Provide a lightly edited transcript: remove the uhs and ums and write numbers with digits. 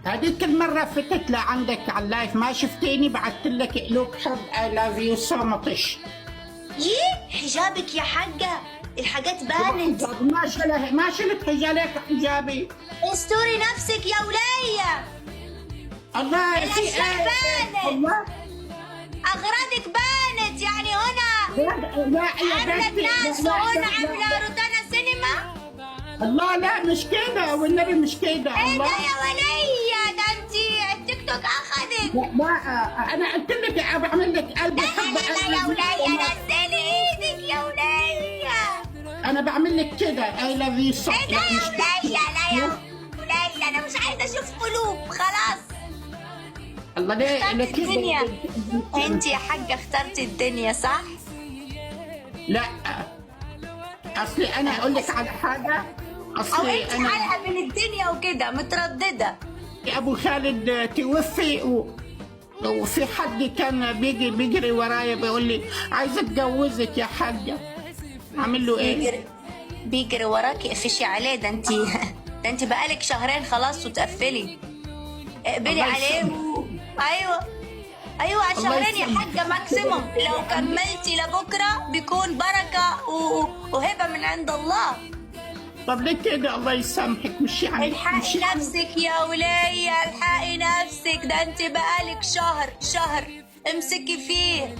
هذيك المرة فتت لعندك على اللايف ما شفتيني بعثت لك قلوب حب I love you so much. حجابك يا حاجة الحاجات بانت. ما شلت حجابي. استوري نفسك يا ولية. الله الأشياء بانت. الله أغراضك بانت يعني هنا لا يا عاملة بنتي ناس وهنا عاملة روتانا سينما. الله لا مش كده والنبي مش كده. ايه ده الله يا ولية؟ ده انتي التيك توك أخدك. لا انا قلت لك بعمل لك قلب لا حب لا لا يا ولية نزلي ايدك يا ولية. انا بعمل لك كده I love you so. ايه ده يا ولية؟ لا يا ولية أنا مش عايزة أشوف قلوب خلاص. الله ليه اخترت كده؟ الدنيا. انتي يا حاجة اخترتي الدنيا صح؟ لا اصلي انا اقول لك على حاجه. أو اصلي انتي انا حلقة بين الدنيا وكده مترددة. ابو خالد توفي وفي حد كان بيجري ورايا بيقول لي عايز اتجوزك يا حاجه. اعمل له ايه؟ بيجري وراكي اقفشي عليه. ده انتي بقالك شهرين خلاص وتقفلي. اقبلي الله عليه يسلمك. ايوه الله شهرين يا يسلمك. حاجة ماكسيموم. لو كملتي لبكرة بيكون بركة وهبة من عند الله. طب ليه كده؟ الله يسامحك مش يعني الحقي نفسك يا ولية الحقي نفسك. ده انت بقالك شهر امسكي فيه.